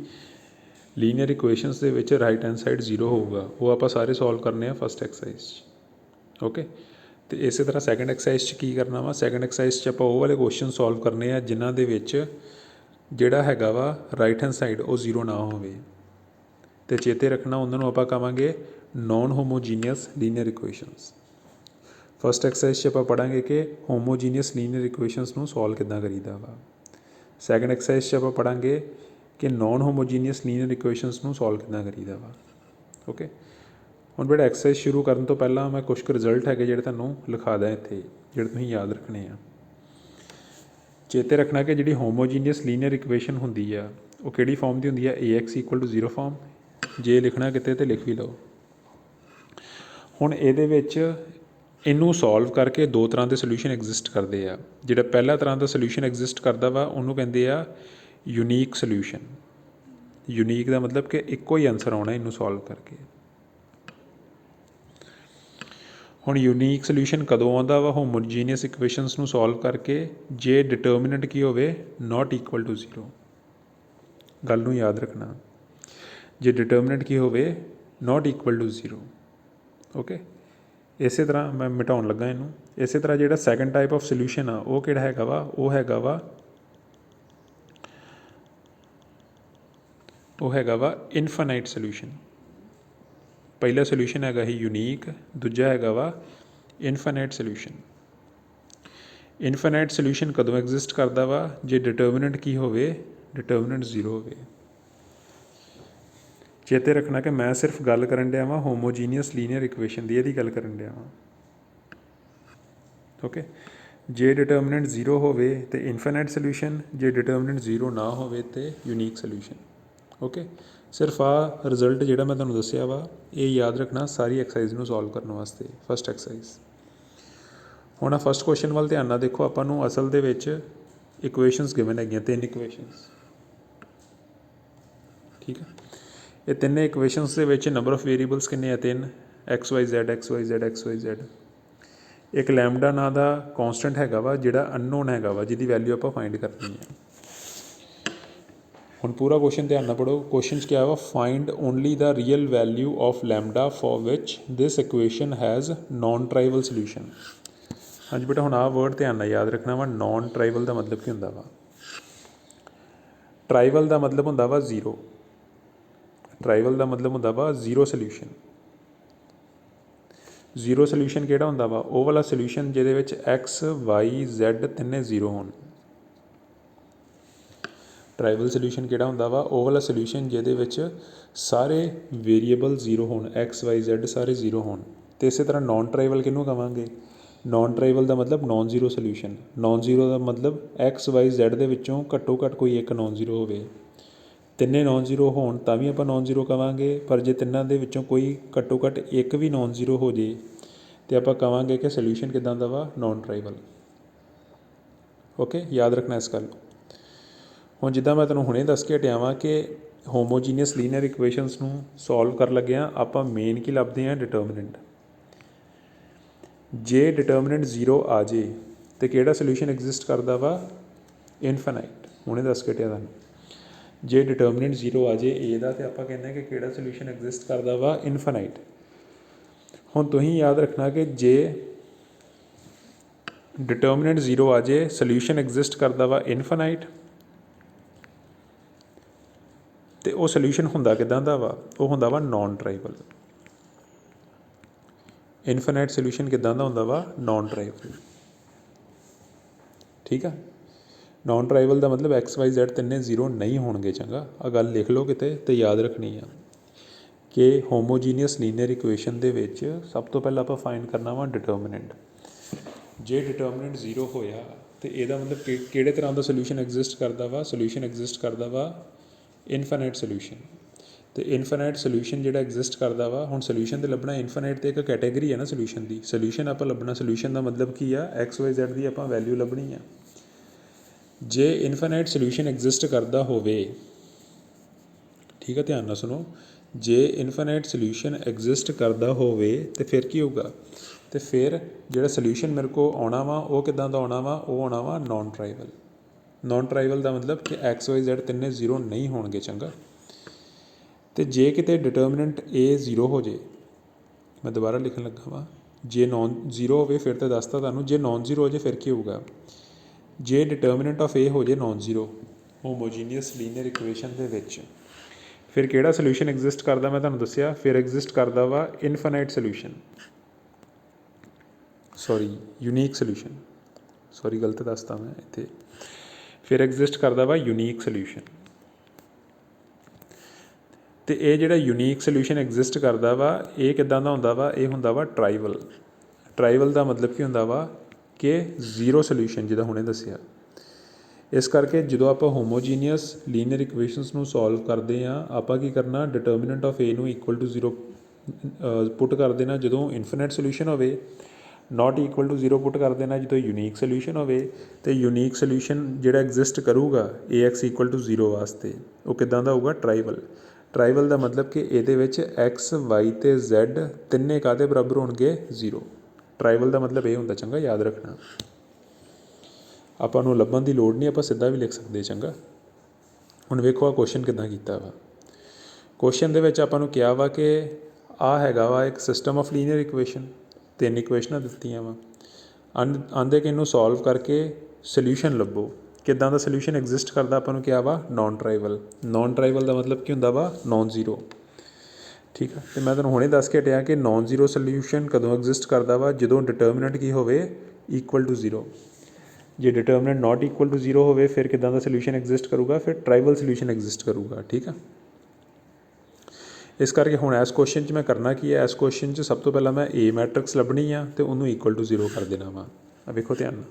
ਲੀਨੀਅਰ ਇਕੁਏਸ਼ਨਸ ਦੇ ਵਿੱਚ ਰਾਈਟ ਹੈਂਡ ਸਾਈਡ 0 ਹੋਊਗਾ ਉਹ ਆਪਾਂ ਸਾਰੇ ਸੋਲਵ ਕਰਨੇ ਆ ਫਸਟ ਐਕਸਰਸਾਈਜ਼ 'ਚ। ਓਕੇ, ਅਤੇ ਇਸੇ ਤਰ੍ਹਾਂ ਸੈਕਿੰਡ ਐਕਸਰਸਾਈਜ਼ 'ਚ ਕੀ ਕਰਨਾ ਵਾ। ਸੈਕਿੰਡ ਐਕਸਰਸਾਈਜ਼ 'ਚ ਆਪਾਂ ਉਹ ਵਾਲੇ ਕੁਐਸਚਨ ਸੋਲਵ ਕਰਨੇ ਆ ਜਿਨ੍ਹਾਂ ਦੇ ਵਿੱਚ ਜਿਹੜਾ ਹੈਗਾ ਵਾ ਰਾਈਟ ਹੈਂਡ ਸਾਈਡ ਉਹ 0 ਨਾ ਹੋਵੇ, ਅਤੇ ਚੇਤੇ ਰੱਖਣਾ ਉਹਨਾਂ ਨੂੰ ਆਪਾਂ ਕਹਾਂਗੇ non homogeneous linear equations. First exercise 'ਚ ਆਪਾਂ ਪੜ੍ਹਾਂਗੇ ਕਿ ਹੋਮੋਜੀਨੀਅਸ ਲੀਨੀਅਰ ਇਕੁਏਸ਼ਨਸ ਨੂੰ ਸੋਲਵ ਕਿੱਦਾਂ ਕਰੀਦਾ ਵਾ। ਸੈਕਿੰਡ ਐਕਸਰਸਾਈਜ਼ 'ਚ ਆਪਾਂ ਪੜ੍ਹਾਂਗੇ ਕਿ ਨੋਨ ਹੋਮੋਜੀਨੀਅਸ ਲੀਨੀਅਰ ਇਕੁਏਸ਼ਨਸ ਨੂੰ ਸੋਲਵ ਕਿੱਦਾਂ ਕਰੀਦਾ ਵਾ। ਓਕੇ, ਹੁਣ ਬੇਟਾ ਐਕਸਰਸਾਈਜ਼ ਸ਼ੁਰੂ ਕਰਨ ਤੋਂ ਪਹਿਲਾਂ ਮੈਂ ਕੁਛ ਕੁ ਰਿਜ਼ਲਟ ਹੈਗੇ ਜਿਹੜੇ ਤੁਹਾਨੂੰ ਲਿਖਾ ਦਾਂ ਇੱਥੇ, ਜਿਹੜੇ ਤੁਸੀਂ ਯਾਦ ਰੱਖਣੇ ਆ। ਚੇਤੇ ਰੱਖਣਾ ਕਿ ਜਿਹੜੀ ਹੋਮੋਜੀਨੀਅਸ ਲੀਨੀਅਰ ਇਕੁਏਸ਼ਨ ਹੁੰਦੀ ਆ ਉਹ ਕਿਹੜੀ ਫਾਰਮ ਦੀ ਹੁੰਦੀ ਆ। AX = 0 form. ਜੇ ਲਿਖਣਾ ਕਿਤੇ ਤਾਂ ਲਿਖ ਵੀ ਲਓ। ਹੁਣ ਇਹਦੇ ਵਿੱਚ ਇਹਨੂੰ ਸੋਲਵ ਕਰਕੇ ਦੋ ਤਰ੍ਹਾਂ ਦੇ ਸੋਲਿਊਸ਼ਨ ਐਗਜ਼ਿਸਟ ਕਰਦੇ ਆ। ਜਿਹੜਾ ਪਹਿਲਾ ਤਰ੍ਹਾਂ ਦਾ ਸੋਲਿਊਸ਼ਨ ਐਗਜ਼ਿਸਟ ਕਰਦਾ ਵਾ ਉਹਨੂੰ ਕਹਿੰਦੇ ਆ ਯੂਨੀਕ ਸੋਲਿਊਸ਼ਨ। ਯੂਨੀਕ ਦਾ ਮਤਲਬ ਕਿ ਇੱਕੋ ਹੀ ਆਨਸਰ ਆਉਣਾ ਇਹਨੂੰ ਸੋਲਵ ਕਰਕੇ। ਹੁਣ ਯੂਨੀਕ ਸੋਲਿਊਸ਼ਨ ਕਦੋਂ ਆਉਂਦਾ ਵਾ ਹੋਮੋਜੀਨੀਅਸ ਇਕੁਏਸ਼ਨਸ ਨੂੰ ਸੋਲਵ ਕਰਕੇ, ਜੇ ਡਿਟਰਮੀਨੈਂਟ ਕੀ ਹੋਵੇ ≠ 0। ਗੱਲ ਨੂੰ ਯਾਦ ਰੱਖਣਾ, ਜੇ ਡਿਟਰਮੀਨੈਂਟ ਕੀ ਹੋਵੇ ≠ 0। ਓਕੇ, ਇਸੇ ਤਰ੍ਹਾਂ ਮੈਂ ਮਿਟਾਉਣ ਲੱਗਾ ਇਹਨੂੰ। ਇਸੇ ਤਰ੍ਹਾਂ ਜਿਹੜਾ ਸੈਕੰਡ ਟਾਈਪ ਆਫ ਸੋਲਿਊਸ਼ਨ ਆ ਉਹ ਕਿਹੜਾ ਹੈਗਾ ਵਾ, ਉਹ ਹੈਗਾ ਵਾ ਇਨਫਾਈਨਾਈਟ ਸੋਲਿਊਸ਼ਨ। ਪਹਿਲਾ ਸੋਲਿਊਸ਼ਨ ਹੈਗਾ ਹੀ ਯੂਨੀਕ, ਦੂਜਾ ਹੈਗਾ ਵਾ ਇਨਫਾਈਨਾਈਟ ਸੋਲਿਊਸ਼ਨ। ਇਨਫਾਈਨਾਈਟ ਸੋਲਿਊਸ਼ਨ ਕਦੋਂ ਐਗਜ਼ਿਸਟ ਕਰਦਾ ਵਾ, ਜੇ ਡਿਟਰਮੀਨੈਂਟ ਕੀ ਹੋਵੇ, ਡਿਟਰਮੀਨੈਂਟ 0 ਹੋਵੇ। ਚੇਤੇ ਰੱਖਣਾ ਕਿ ਮੈਂ ਸਿਰਫ ਗੱਲ ਕਰਨ ਡਿਆ ਵਾਂ ਹੋਮੋਜੀਨੀਅਸ ਲੀਨੀਅਰ ਇਕੁਏਸ਼ਨ ਦੀ, ਇਹਦੀ ਗੱਲ ਕਰਨ ਡਿਆ ਵਾਂ। ਓਕੇ, ਜੇ ਡਿਟਰਮੀਨੈਂਟ 0 ਹੋਵੇ ਤਾਂ ਇਨਫਾਈਨਾਈਟ ਸੋਲਿਊਸ਼ਨ, ਜੇ ਡਿਟਰਮੀਨੈਂਟ 0 ਨਾ ਹੋਵੇ ਤਾਂ ਯੂਨੀਕ ਸੋਲਿਊਸ਼ਨ। ਓਕੇ, ਸਿਰਫ ਆਹ ਰਿਜ਼ਲਟ ਜਿਹੜਾ ਮੈਂ ਤੁਹਾਨੂੰ ਦੱਸਿਆ ਵਾ ਇਹ ਯਾਦ ਰੱਖਣਾ ਸਾਰੀ ਐਕਸਰਸਾਈਜ਼ ਨੂੰ ਸੋਲਵ ਕਰਨ ਵਾਸਤੇ, ਫਸਟ ਐਕਸਰਸਾਈਜ਼। ਹੁਣ ਆ ਫਸਟ ਕੁਐਸਚਨ ਵੱਲ ਧਿਆਨ ਨਾਲ ਦੇਖੋ। ਆਪਾਂ ਨੂੰ ਅਸਲ ਦੇ ਵਿੱਚ ਇਕੁਏਸ਼ਨਸ ਗਿਵਨ ਹੈਗੀਆਂ 3 ਇਕੁਏਸ਼ਨਸ, ਠੀਕ ਹੈ। ਇਹ ਤਿੰਨੇ ਇਕੁਏਸ਼ਨਸ ਦੇ ਵਿੱਚ ਨੰਬਰ ਆਫ ਵੇਰੀਏਬਲਸ ਕਿੰਨੇ ਆ, 3, XYZ। ਇੱਕ ਲੈਮਡਾ ਨਾਂ ਦਾ ਕੌਂਸਟੈਂਟ ਹੈਗਾ ਵਾ ਜਿਹੜਾ ਅਨਨੋਨ ਹੈਗਾ ਵਾ, ਜਿਹਦੀ ਵੈਲਿਊ ਆਪਾਂ ਫਾਈਂਡ ਕਰਨੀ ਹੈ। ਹੁਣ ਪੂਰਾ ਕੁਐਸਚਨ ਧਿਆਨ ਨਾਲ ਪੜ੍ਹੋ। ਕੁਐਸਚਨ 'ਚ ਕਿਹਾ ਵਾ find only the real value of lambda for which this equation has non trivial solution. ਹਾਂਜੀ ਬੇਟਾ, ਹੁਣ ਆਹ ਵਰਡ ਧਿਆਨ ਨਾਲ ਯਾਦ ਰੱਖਣਾ ਵਾ। ਨੋਨ ਟਰਾਈਵਲ ਦਾ ਮਤਲਬ ਕੀ ਹੁੰਦਾ ਵਾ। ਟਰਾਈਵਲ ਦਾ ਮਤਲਬ ਹੁੰਦਾ ਵਾ 0। ਟਰਾਈਵਲ ਦਾ ਮਤਲਬ ਹੁੰਦਾ ਵਾ 0 ਸੋਲਿਊਸ਼ਨ। 0 ਸੋਲਿਊਸ਼ਨ ਕਿਹੜਾ ਹੁੰਦਾ ਵਾ, ਉਹ ਵਾਲਾ ਸੋਲਿਊਸ਼ਨ ਜਿਹਦੇ ਵਿੱਚ X, Y, Z ਤਿੰਨੇ 0 ਹੋਣ। ਟਰਾਈਵਲ ਸੋਲਿਊਸ਼ਨ ਕਿਹੜਾ ਹੁੰਦਾ ਵਾ, ਉਹ ਵਾਲਾ ਸੋਲਿਊਸ਼ਨ ਜਿਹਦੇ ਵਿੱਚ ਸਾਰੇ ਵੇਰੀਏਬਲ 0 ਹੋਣ, X, Y, Z ਸਾਰੇ 0 ਹੋਣ। ਅਤੇ ਇਸੇ ਤਰ੍ਹਾਂ ਨੋਨ ਟਰਾਈਵਲ ਕਿਹਨੂੰ ਕਹਾਂਗੇ। ਨੋਨ ਟਰਾਈਵਲ ਦਾ ਮਤਲਬ ਨੋਨ 0 ਸੋਲਿਊਸ਼ਨ। ਨੋਨ 0 ਦਾ ਮਤਲਬ X, Y, Z ਦੇ ਵਿੱਚੋਂ ਘੱਟੋ ਘੱਟ ਕੋਈ ਇੱਕ ਨੋਨ 0 ਹੋਵੇ। ਤਿੰਨੇ ਨੋਨ 0 ਹੋਣ ਤਾਂ ਵੀ ਆਪਾਂ ਨੋਨ 0 ਕਹਾਂਗੇ, ਪਰ ਜੇ ਤਿੰਨਾਂ ਦੇ ਵਿੱਚੋਂ ਕੋਈ ਘੱਟੋ ਘੱਟ ਇੱਕ ਵੀ ਨੋਨ 0 ਹੋ ਜੇ ਤਾਂ ਆਪਾਂ ਕਹਾਂਗੇ ਕਿ ਸੋਲਿਊਸ਼ਨ ਕਿੱਦਾਂ ਦਾ ਵਾ, ਨੋਨ ਟਰਾਈਵਲ। ਓਕੇ, ਯਾਦ ਰੱਖਣਾ ਇਸ ਗੱਲ ਨੂੰ। ਹੁਣ ਜਿੱਦਾਂ ਮੈਂ ਤੁਹਾਨੂੰ ਹੁਣੇ ਦੱਸ ਕੇ ਹਟਿਆ ਵਾਂ ਕਿ ਹੋਮੋਜੀਨੀਅਸ ਲੀਨੀਅਰ ਇਕੁਏਸ਼ਨਸ ਨੂੰ ਸੋਲਵ ਕਰਨ ਲੱਗਿਆਂ ਆਪਾਂ ਮੇਨ ਕੀ ਲੱਭਦੇ ਹਾਂ, ਡਿਟਰਮੀਨੈਂਟ। ਜੇ ਡਿਟਰਮੀਨੈਂਟ 0 ਆ ਜੇ ਤਾਂ ਕਿਹੜਾ ਸੋਲਿਊਸ਼ਨ ਐਗਜ਼ਿਸਟ ਕਰਦਾ ਵਾ, ਇਨਫਾਈਨਾਈਟ। ਹੁਣੇ ਦੱਸ ਕੇ ਹਟਿਆ ਤੁਹਾਨੂੰ। ਜੇ ਡਿਟਰਮੀਨੈਂਟ 0 ਆ ਜੇ ਏ ਦਾ ਤਾਂ ਆਪਾਂ ਕਹਿੰਦੇ ਹਾਂ ਕਿ ਕਿਹੜਾ ਸੋਲਿਊਸ਼ਨ ਐਗਜ਼ਿਸਟ ਕਰਦਾ ਵਾ, ਇਨਫਾਈਨਾਈਟ। ਹੁਣ ਤੁਸੀਂ ਯਾਦ ਰੱਖਣਾ ਕਿ ਜੇ ਡਿਟਰਮੀਨੈਂਟ 0 ਆ ਜੇ, ਸੋਲਿਊਸ਼ਨ ਐਗਜ਼ਿਸਟ ਕਰਦਾ ਵਾ ਇਨਫਾਈਨਾਈਟ, ਅਤੇ ਉਹ ਸੋਲਿਊਸ਼ਨ ਹੁੰਦਾ ਕਿੱਦਾਂ ਦਾ ਵਾ, ਉਹ ਹੁੰਦਾ ਵਾ ਨੋਨ ਟਰਾਈਵਲ। ਇਨਫਾਈਨਾਈਟ ਸੋਲਿਊਸ਼ਨ ਕਿੱਦਾਂ ਦਾ ਹੁੰਦਾ ਵਾ, ਨੋਨ ਟਰਾਈਵਲ। ਠੀਕ ਆ। ਨੋਨ ਟਰਾਈਵਲ ਦਾ ਮਤਲਬ X, Y, Z ਤਿੰਨੇ 0 ਨਹੀਂ ਹੋਣਗੇ। ਚੰਗਾ, ਆਹ ਗੱਲ ਲਿਖ ਲਓ ਕਿਤੇ ਅਤੇ ਯਾਦ ਰੱਖਣੀ ਆ। कि ਹੋਮੋਜੀਨੀਅਸ ਲੀਨੀਅਰ ਇਕੁਏਸ਼ਨ ਦੇ ਵਿੱਚ ਸਭ ਤੋਂ ਪਹਿਲਾਂ ਆਪਾਂ ਫਾਈਂਡ ਕਰਨਾ ਵਾ ਡਿਟਰਮੀਨੈਂਟ। ਜੇ ਡਿਟਰਮੀਨੈਂਟ 0 ਹੋਇਆ तो ਇਹਦਾ मतलब ਕਿਹੜੇ ਤਰ੍ਹਾਂ ਦਾ ਸੋਲਿਊਸ਼ਨ ਐਗਜ਼ਿਸਟ ਕਰਦਾ ਵਾ, ਸੋਲਿਊਸ਼ਨ ਐਗਜ਼ਿਸਟ ਕਰਦਾ ਵਾ ਇਨਫਾਈਨਾਈਟ ਸੋਲਿਊਸ਼ਨ। तो इनफाइनाइट सोल्यूशन जो एग्जिस्ट करता वा, हुण सोल्यूशन तो लभना इनफाइनाइट तो एक कैटेगरी है ना सोल्यूशन की। सोल्यूशन आप लभना, सोल्यूशन का मतलब की आ XYZ की आप वैल्यू लभनी है। जे इनफाइनाइट सोल्यूशन एग्जिस्ट करता होवे, ठीक है ध्यान नाल सुनो, जे इनफाइनाइट सोल्यूशन एग्जिस्ट करता होवे तो फिर की होगा, तो फिर जो सोल्यूशन मेरे को आना वा वो किदां दा आना वा, वो आना वा नॉन ट्राइवल। नॉन ट्राइवल का मतलब कि XYZ तिन्ने जीरो नहीं होणगे। चंगा, तो जे किते डिटरमिनेंट ए 0 हो जाए, मैं दोबारा लिखन लगा वा, जे नॉन 0 हो फिर तो दसता तुहानूं, जे नॉन 0 हो जाए फिर की होगा, जे डिटरमिनेंट ऑफ ए हो जाए नॉन 0 होमोजीनीअस लीनियर इक्वेशन दे विच, फिर किहड़ा सोल्यूशन एग्जिस्ट करता, मैं तुहानूं दस्सिया, फिर एग्जिस्ट करता वा infinite solution, sorry unique solution, sorry गलत दसता मैं इत्थे, फिर एग्जिस्ट करता वा यूनीक सोल्यूशन। तो ये जोड़ा यूनीक सोल्यूशन एग्जिस्ट करता वा, ये किदां दा हुंदा वा, ये हुंदा वा ट्राइवल। ट्राइवल का मतलब की हुंदा वा कि जीरो सोल्यूशन, जिदा हुणे दस्सिया। इस करके जो आप होमोजीनीअस लीनियर इक्वेशनस नूं सॉल्व करते हैं, आपां की करना, डिटरमिनेंट ऑफ ए नूं इक्वल टू 0 पुट कर देना जो इनफिनिट सोल्यूशन होवे, नॉट इक्वल टू 0 पुट कर देना जो यूनीक सोल्यूशन होवे। तो यूनीक सोल्यूशन जिहड़ा एग्जिस्ट करूगा AX इक्वल टू 0 वास्ते, वो किदां दा होगा, ट्राइवल। ट्राइवल का मतलब कि ये X Y तो Z तिन्ने काहदे बराबर होणगे, 0। ट्राइवल का मतलब ये होंदा, चंगा याद रखना, आपां नूं लभण की लोड़ नहीं, आपां सीधा भी लिख सकते। चंगा, हुण वेखो आ क्वेश्चन किदां कीता वा। क्वेश्चन दे विच आपां नूं कहा वा कि आ हैगा वा एक सिस्टम ऑफ लीनियर इक्वेशन, 3 इक्वेशनां दित्तियां वा, आंदे कि इनूं सॉल्व करके सोल्यूशन लभो। किदां दा सोल्यूशन एग्जिस्ट करता, आपां नूं क्या वा, नॉन ट्राइवल। नॉन ट्राइवल का मतलब की हुंदा वा, नॉन जीरो। ठीक है, तो मैं तुहानूं हुणे दस के हटिया कि नॉन जीरो सोल्यूशन कदों एग्जिस्ट करता वा, जदों डिटरमिनेंट की होवे इक्वल टू 0। जे डिटरमिनेंट नॉट इक्वल टू 0 होवे फिर किदां दा सोल्यूशन एग्जिस्ट करूगा, फिर ट्राइवल सोल्यूशन एग्जिस्ट करूगा। ठीक है, इस करके हुण इस क्वेश्चन च मैं करना की है, इस क्वेश्चन च सब तो पहला मैं ए मैट्रिक्स लभनी आ तो उन्होंने इक्वल टू 0 कर देना वा। वेखो ध्यान,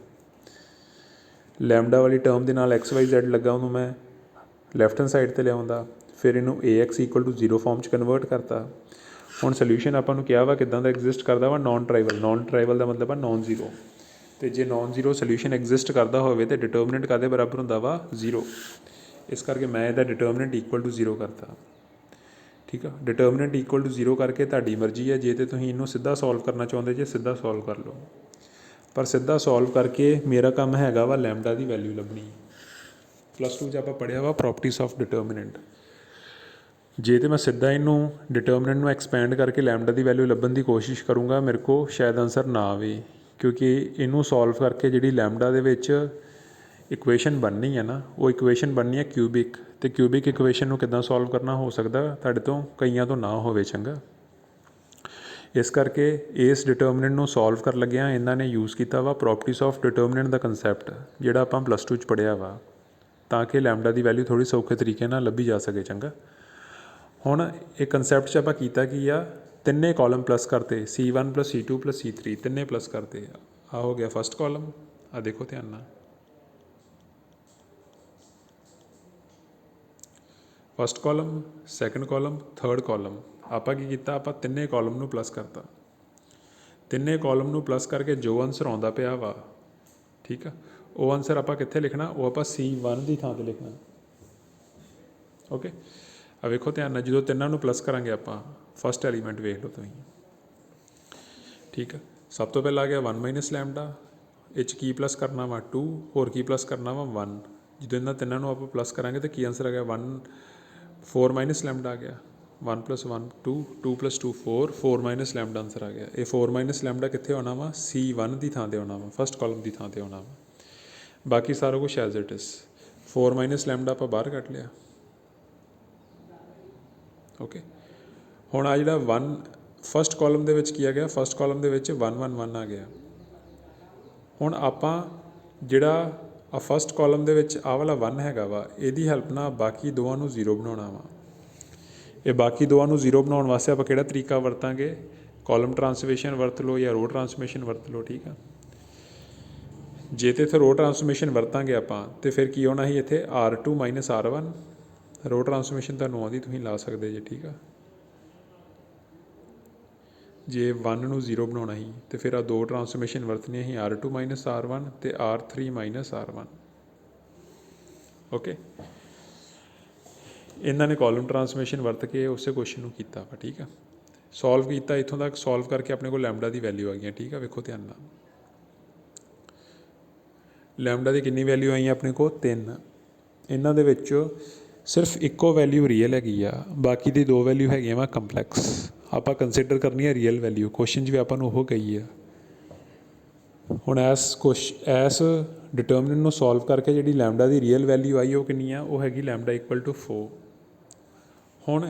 लैमडा वाली टर्म के नाल XYZ लगा, उन्होंने मैं लैफ्ट हैंड साइड पर लिया, फिर इनू AX इक्वल टू 0 फॉर्म च कन्वर्ट करता। हुण सोल्यूशन आपां नूं कहा वा किदां दा एग्जिस्ट करता वा, नॉन ट्राइवल। नॉन ट्राइवल का मतलब है नॉन जीरो। तो जे नॉन जीरो सोल्यूशन एग्जिस्ट करता होवे तो डिटरमिनेंट काहदे बराबर हुंदा वा, 0। इस करके मैं इहदा डिटरमिनेंट इक्वल टू 0 करता। ठीक है, डिटरमिनेंट इक्वल टू 0 करके तुहाडी मर्जी है, जे तो तुसीं इनू सीधा सॉल्व करना चाहुंदे जे सीधा सॉल्व कर लो, पर सीधा सॉल्व करके मेरा काम हैगा वा लैमडा की वैल्यू लभनी। +2 च आपां पढ़िया वा प्रॉपर्टीज ऑफ डिटरमिनेंट। जे तो मैं सीधा इनू डिटरमिनेंट में एक्सपैंड करके लैमडा की वैल्यू लभन की कोशिश करूँगा, मेरे को शायद आंसर ना आवे, क्योंकि इनू सॉल्व करके जी लैमडा दे विच इक्वेशन बननी है ना, वो इक्वेशन बननी है क्यूबिक। तो क्यूबिक इक्वेशन नूं किदां सॉल्व करना हो सकता तुहाडे तो कईयां तो ना होवे। चंगा, इस करके इस डिटरमिनेंट नूं सॉल्व कर लग्या इन्हां ने यूज़ किया वा प्रॉपर्टीज ऑफ डिटरमिनेंट का कंसैप्ट, जिहड़ा आपां +2 च पढ़िया वा, ताकि लैमडा की वैल्यू थोड़ी सौखे तरीके नाल लभी जा सके। चंगा, हुण एक कंसैप्ट च आपां कीता की आ, तिन्ने कॉलम प्लस करते, C1 + C2 + C3 तिन्ने प्लस करते। आ हो गया फस्ट कॉलम, आ देखो ध्यान नाल, first column, second column, third column. आपां की कीता, आपां तिन्ने कॉलम नूं प्लस करता। तिन्ने कॉलम नूं प्लस करके जो आंसर आउंदा पिया वा, ठीक है, वो आंसर आपां कित्थे लिखना, वो आपां C1 की थां ते लिखना। ओके, आ वेखो ध्यान नाल, जो तिन्नां नूं प्लस करांगे आपां, फस्ट एलीमेंट वेख लो तुसीं। ठीक है, सब तो पहला आ गया 1 - लैमडा, इच की प्लस करना वा 2, होर की प्लस करना वा 1। जो इन्हां तिन्नां नूं आपां प्लस करांगे तो की आंसर आ गया 1, 4 - लैमडा आ गया। 1 + 1 2, 2 + 2 4, 4 - लैमडा आंसर आ गया। ये 4 - लैमडा कित्थे आना वा, C1 की थां ते आना वा, फस्ट कॉलम की थां ते आना वा। बाकी सारा कुछ एज इट इज़। 4 - लैमडा आपां बाहर कट लिया। ओके, हुण आ जिहड़ा 1 फस्ट कॉलम दे विच की आ गया, फस्ट कॉलम दे विच 1 1 1 आ गया। हुण आपां जिहड़ा आ फस्ट कॉलम दे विच आ वाला 1 हैगा वा, इहदी हैल्प नाल बाकी दोवां नूं 0 बनाउणा वा। ਇਹ ਬਾਕੀ ਦੋਵਾਂ ਨੂੰ ਜ਼ੀਰੋ ਬਣਾਉਣ ਵਾਸਤੇ ਆਪਾਂ ਕਿਹੜਾ ਤਰੀਕਾ ਵਰਤਾਂਗੇ, ਕਾਲਮ ਟਰਾਂਸਫਰਮੇਸ਼ਨ ਵਰਤ ਲਓ ਜਾਂ ਰੋ ਟਰਾਂਸਫਰਮੇਸ਼ਨ ਵਰਤ ਲਓ। ਠੀਕ ਆ, ਜੇ ਤਾਂ ਇੱਥੇ ਰੋ ਟਰਾਂਸਫਰਮੇਸ਼ਨ ਵਰਤਾਂਗੇ ਆਪਾਂ ਤਾਂ ਫਿਰ ਕੀ ਹੋਣਾ ਸੀ ਇੱਥੇ R2 - R1। ਰੋ ਟਰਾਂਸਫਰਮੇਸ਼ਨ ਤੁਹਾਨੂੰ ਆਉਂਦੀ, ਤੁਸੀਂ ਲਾ ਸਕਦੇ ਜੇ। ਠੀਕ ਆ, ਜੇ 1 ਨੂੰ 0 ਬਣਾਉਣਾ ਸੀ ਤਾਂ ਫਿਰ ਆ ਦੋ ਟਰਾਂਸਫਰਮੇਸ਼ਨ ਵਰਤਣੀਆਂ ਸੀ, R2 - R1 ਅਤੇ R3 - R1। ਓਕੇ, ਇਹਨਾਂ ਨੇ ਕਾਲਮ ਟਰਾਂਸਫਰਮੇਸ਼ਨ ਵਰਤ ਕੇ ਉਸੇ ਕੁਐਸਚਨ ਨੂੰ ਕੀਤਾ ਵਾ। ਠੀਕ ਆ, ਸੋਲਵ ਕੀਤਾ, ਇੱਥੋਂ ਤੱਕ ਸੋਲਵ ਕਰਕੇ ਆਪਣੇ ਕੋਲ ਲੈਮਡਾ ਦੀ ਵੈਲਿਊ ਆ ਗਈਆਂ। ਠੀਕ ਆ, ਵੇਖੋ ਧਿਆਨ ਨਾਲ, ਲੈਮਡਾ ਦੀ ਕਿੰਨੀ ਵੈਲਿਊ ਆਈ ਆਪਣੇ ਕੋਲ 3। ਇਹਨਾਂ ਦੇ ਵਿੱਚ ਸਿਰਫ ਇੱਕੋ ਵੈਲਿਊ ਰੀਅਲ ਹੈਗੀ ਆ, ਬਾਕੀ ਦੀ ਦੋ ਵੈਲਿਊ ਹੈਗੀਆਂ ਵਾ ਕੰਪਲੈਕਸ। ਆਪਾਂ ਕੰਸੀਡਰ ਕਰਨੀ ਹੈ ਰੀਅਲ ਵੈਲਿਊ, ਕੁਐਸਚਨ 'ਚ ਵੀ ਆਪਾਂ ਨੂੰ ਉਹ ਕਹੀ ਆ। ਹੁਣ ਐਸ ਡਿਟਰਮਿਨੈਂਟ ਨੂੰ ਸੋਲਵ ਕਰਕੇ ਜਿਹੜੀ ਲੈਮਡਾ ਦੀ ਰੀਅਲ ਵੈਲਿਊ ਆਈ ਉਹ ਕਿੰਨੀ ਆ, ਉਹ ਹੈਗੀ ਲੈਮਡਾ = 4। ਹੁਣ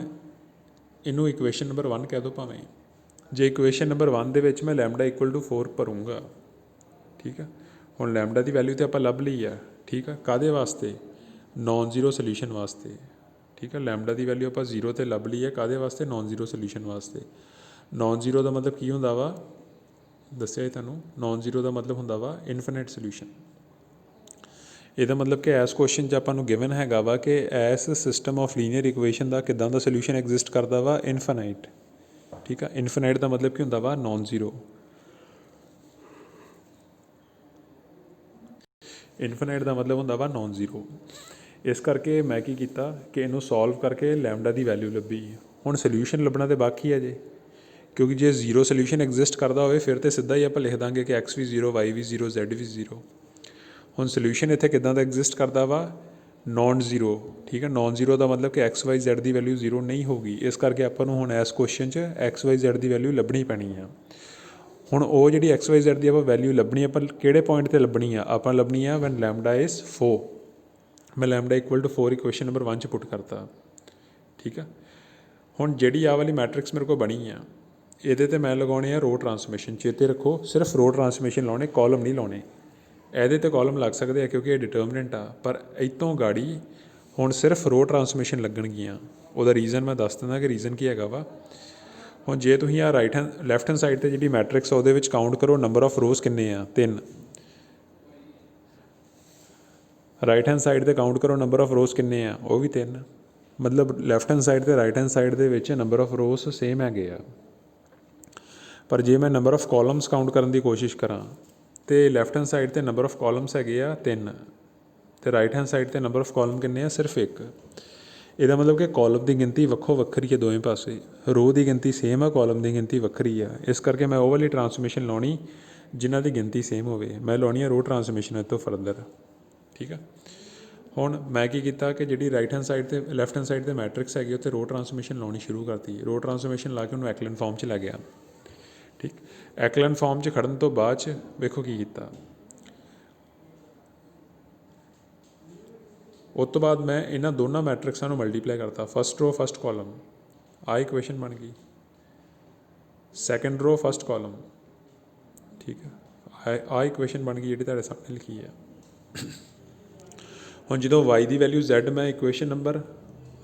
ਇਹਨੂੰ ਇਕੁਏਸ਼ਨ ਨੰਬਰ 1 ਕਹਿ ਦਿਓ ਭਾਵੇਂ। ਜੇ ਇਕੁਏਸ਼ਨ ਨੰਬਰ 1 ਦੇ ਵਿੱਚ ਮੈਂ ਲੈਮਡਾ = 4 ਭਰੂੰਗਾ। ਠੀਕ ਆ, ਹੁਣ ਲੈਮਡਾ ਦੀ ਵੈਲਿਊ ਤਾਂ ਆਪਾਂ ਲੱਭ ਲਈ ਆ। ਠੀਕ ਆ, ਕਾਹਦੇ ਵਾਸਤੇ, ਨੋਨ ਜ਼ੀਰੋ ਸੋਲਿਊਸ਼ਨ ਵਾਸਤੇ। ਠੀਕ ਆ, ਲੈਮਡਾ ਦੀ ਵੈਲਿਊ ਆਪਾਂ 0 'ਤੇ ਲੱਭ ਲਈ ਹੈ, ਕਾਹਦੇ ਵਾਸਤੇ, ਨੋਨ ਜ਼ੀਰੋ ਸੋਲਿਊਸ਼ਨ ਵਾਸਤੇ। ਨੋਨ ਜ਼ੀਰੋ ਦਾ ਮਤਲਬ ਕੀ ਹੁੰਦਾ ਵਾ, ਦੱਸਿਆ ਤੁਹਾਨੂੰ, ਨੋਨ ਜ਼ੀਰੋ ਦਾ ਮਤਲਬ ਹੁੰਦਾ ਵਾ ਇਨਫਿਨਿਟ ਸੋਲਿਊਸ਼ਨ। ਇਹਦਾ ਮਤਲਬ ਕਿ ਇਸ ਕੁਐਸਚਨ 'ਚ ਆਪਾਂ ਨੂੰ ਗਿਵਨ ਹੈਗਾ ਵਾ ਕਿ ਇਸ ਸਿਸਟਮ ਆਫ ਲੀਨੀਅਰ ਇਕੁਏਸ਼ਨ ਦਾ ਕਿੱਦਾਂ ਦਾ ਸੋਲਿਊਸ਼ਨ ਐਗਜ਼ਿਸਟ ਕਰਦਾ ਵਾ, ਇਨਫਾਈਨਾਈਟ। ਠੀਕ ਆ, ਇਨਫਾਈਨਾਈਟ ਦਾ ਮਤਲਬ ਕੀ ਹੁੰਦਾ ਵਾ, ਨੋਨ ਜ਼ੀਰੋ। ਇਨਫਾਈਨਾਈਟ ਦਾ ਮਤਲਬ ਹੁੰਦਾ ਵਾ ਨੋਨ ਜ਼ੀਰੋ। ਇਸ ਕਰਕੇ ਮੈਂ ਕੀ ਕੀਤਾ ਕਿ ਇਹਨੂੰ ਸੋਲਵ ਕਰਕੇ ਲੈਮਡਾ ਦੀ ਵੈਲਿਊ ਲੱਭੀ। ਹੁਣ ਸੋਲਿਊਸ਼ਨ ਲੱਭਣਾ ਤਾਂ ਬਾਕੀ ਹੈ ਜੇ, ਕਿਉਂਕਿ ਜੇ ਜ਼ੀਰੋ ਸੋਲਿਊਸ਼ਨ ਐਗਜ਼ਿਸਟ ਕਰਦਾ ਹੋਵੇ ਫਿਰ ਤਾਂ ਸਿੱਧਾ ਹੀ ਆਪਾਂ ਲਿਖ ਦਾਂਗੇ ਕਿ x ਵੀ 0, y ਵੀ 0, z ਵੀ 0। ਹੁਣ ਸੋਲਿਊਸ਼ਨ ਇੱਥੇ ਕਿੱਦਾਂ ਦਾ ਐਗਜ਼ਿਸਟ ਕਰਦਾ ਵਾ, ਨੋਨ ਜ਼ੀਰੋ। ਠੀਕ ਹੈ, ਨੋਨ ਜ਼ੀਰੋ ਦਾ ਮਤਲਬ ਕਿ x, y, z ਦੀ ਵੈਲਿਊ 0 ਨਹੀਂ ਹੋਊਗੀ। ਇਸ ਕਰਕੇ ਆਪਾਂ ਨੂੰ ਹੁਣ ਇਸ ਕੁਐਸਚਨ 'ਚ x, y, z ਦੀ ਵੈਲਿਊ ਲੱਭਣੀ ਪੈਣੀ ਆ। ਹੁਣ ਉਹ ਜਿਹੜੀ x, y, z ਦੀ ਆਪਾਂ ਵੈਲਿਊ ਲੱਭਣੀ, ਆਪਾਂ ਕਿਹੜੇ ਪੁਆਇੰਟ 'ਤੇ ਲੱਭਣੀ ਆ, ਆਪਾਂ ਲੱਭਣੀ ਆ ਵੈਨ ਲੈਮਡਾ ਇਜ਼ 4। ਮੈਂ ਲੈਮਡਾ = 4 ਇਕੁਏਸ਼ਨ ਨੰਬਰ 1 'ਚ ਪੁੱਟ ਕਰਤਾ। ਠੀਕ ਆ, ਹੁਣ ਜਿਹੜੀ ਆਹ ਵਾਲੀ ਮੈਟ੍ਰਿਕਸ ਮੇਰੇ ਕੋਲ ਬਣੀ ਆ, ਇਹਦੇ 'ਤੇ ਮੈਂ ਲਗਾਉਣੇ ਆ ਰੋ ਟਰਾਂਸਫਰਮੇਸ਼ਨ। ਚੇਤੇ ਰੱਖੋ, ਸਿਰਫ ਰੋ ਟਰਾਂਸਫਰਮੇਸ਼ਨ ਲਾਉਣੇ, ਕਾਲਮ ਨਹੀਂ ਲਾਉਣੇ। ਇਹਦੇ 'ਤੇ ਕਾਲਮ ਲੱਗ ਸਕਦੇ ਆ ਕਿਉਂਕਿ ਇਹ ਡਿਟਰਮੀਨੈਂਟ ਆ, ਪਰ ਇੱਥੋਂ ਗਾੜੀ ਹੁਣ ਸਿਰਫ ਰੋ ਟਰਾਂਸਫਰਮੇਸ਼ਨ ਲੱਗਣਗੀਆਂ। ਉਹਦਾ ਰੀਜ਼ਨ ਮੈਂ ਦੱਸ ਦਿੰਦਾ ਕਿ ਰੀਜ਼ਨ ਕੀ ਹੈਗਾ ਵਾ। ਹੁਣ ਜੇ ਤੁਸੀਂ ਆਹ ਲੈਫਟ ਹੈਂਡ ਸਾਈਡ 'ਤੇ ਜਿਹੜੀ ਮੈਟ੍ਰਿਕਸ ਉਹਦੇ ਵਿੱਚ ਕਾਊਂਟ ਕਰੋ, ਨੰਬਰ ਆਫ ਰੋਜ਼ ਕਿੰਨੇ ਆ, 3। ਰਾਈਟ ਹੈਂਡ ਸਾਈਡ 'ਤੇ ਕਾਊਂਟ ਕਰੋ, ਨੰਬਰ ਆਫ ਰੋਜ਼ ਕਿੰਨੇ ਆ, ਉਹ ਵੀ 3। ਮਤਲਬ ਲੈਫਟ ਹੈਂਡ ਸਾਈਡ ਅਤੇ ਰਾਈਟ ਹੈਂਡ ਸਾਈਡ ਦੇ ਵਿੱਚ ਨੰਬਰ ਆਫ ਰੋਜ਼ ਸੇਮ ਹੈਗੇ ਆ। ਪਰ ਜੇ ਮੈਂ ਨੰਬਰ ਆਫ ਕਾਲਮਸ ਕਾਊਂਟ ਕਰਨ ਦੀ ਕੋਸ਼ਿਸ਼ ਕਰਾਂ ਅਤੇ ਲੈਫਟ ਹੈਂਡ ਸਾਈਡ 'ਤੇ ਨੰਬਰ ਆਫ ਕਾਲਮਸ ਹੈਗੇ ਆ 3 ਅਤੇ ਰਾਈਟ ਹੈਂਡ ਸਾਈਡ 'ਤੇ ਨੰਬਰ ਆਫ ਕਾਲਮ ਕਿੰਨੇ ਆ, ਸਿਰਫ 1। ਇਹਦਾ ਮਤਲਬ ਕਿ ਕਾਲਮ ਦੀ ਗਿਣਤੀ ਵੱਖੋ ਵੱਖਰੀ ਹੈ ਦੋਵੇਂ ਪਾਸੇ, ਰੋ ਦੀ ਗਿਣਤੀ ਸੇਮ ਆ, ਕਾਲਮ ਦੀ ਗਿਣਤੀ ਵੱਖਰੀ ਆ। ਇਸ ਕਰਕੇ ਮੈਂ ਉਹ ਵਾਲੀ ਟਰਾਂਸਫਰਮੇਸ਼ਨ ਲਾਉਣੀ ਜਿਨ੍ਹਾਂ ਦੀ ਗਿਣਤੀ ਸੇਮ ਹੋਵੇ। ਮੈਂ ਲਾਉਣੀ ਆ ਰੋ ਟਰਾਂਸਫਰਮੇਸ਼ਨ ਇਹ ਤੋਂ ਫਰਦਰ। ਠੀਕ ਆ, ਹੁਣ ਮੈਂ ਕੀ ਕੀਤਾ ਕਿ ਜਿਹੜੀ ਰਾਈਟ ਹੈਂਡ ਸਾਈਡ 'ਤੇ ਲੈਫਟ ਹੈਂਡ ਸਾਈਡ 'ਤੇ ਮੈਟ੍ਰਿਕਸ ਹੈਗੀ ਉੱਥੇ ਰੋ ਟਰਾਂਸਫਰਮੇਸ਼ਨ ਲਾਉਣੀ ਸ਼ੁਰੂ ਕਰਤੀ। ਰੋ ਟਰਾਂਸਫਰਮੇਸ਼ਨ ਲਾ ਕੇ ਉਹਨੂੰ ਐਕਲਨ ਫਾਰਮ 'ਚ ਲੈ ਗਿਆ। ਠੀਕ, ਐਕਲਨ ਫਾਰਮ 'ਚ ਖੜਨ ਤੋਂ ਬਾਅਦ 'ਚ ਵੇਖੋ ਕੀ ਕੀਤਾ। ਉਸ ਤੋਂ ਬਾਅਦ ਮੈਂ ਇਹਨਾਂ ਦੋਨਾਂ ਮੈਟ੍ਰਿਕਸਾਂ ਨੂੰ ਮਲਟੀਪਲਾਈ ਕਰਤਾ, ਫਸਟ ਰੋ ਫਸਟ ਕਾਲਮ, ਆਹ ਇਕੁਏਸ਼ਨ ਬਣ ਗਈ। ਸੈਕੰਡ ਰੋ ਫਸਟ ਕਾਲਮ, ਠੀਕ ਹੈ, ਆਹ ਇਕੁਏਸ਼ਨ ਬਣ ਗਈ ਜਿਹੜੀ ਤੁਹਾਡੇ ਸਾਹਮਣੇ ਲਿਖੀ ਹੈ। ਹੁਣ ਜਦੋਂ y ਦੀ ਵੈਲਿਊ z ਮੈਂ ਇਕੁਏਸ਼ਨ ਨੰਬਰ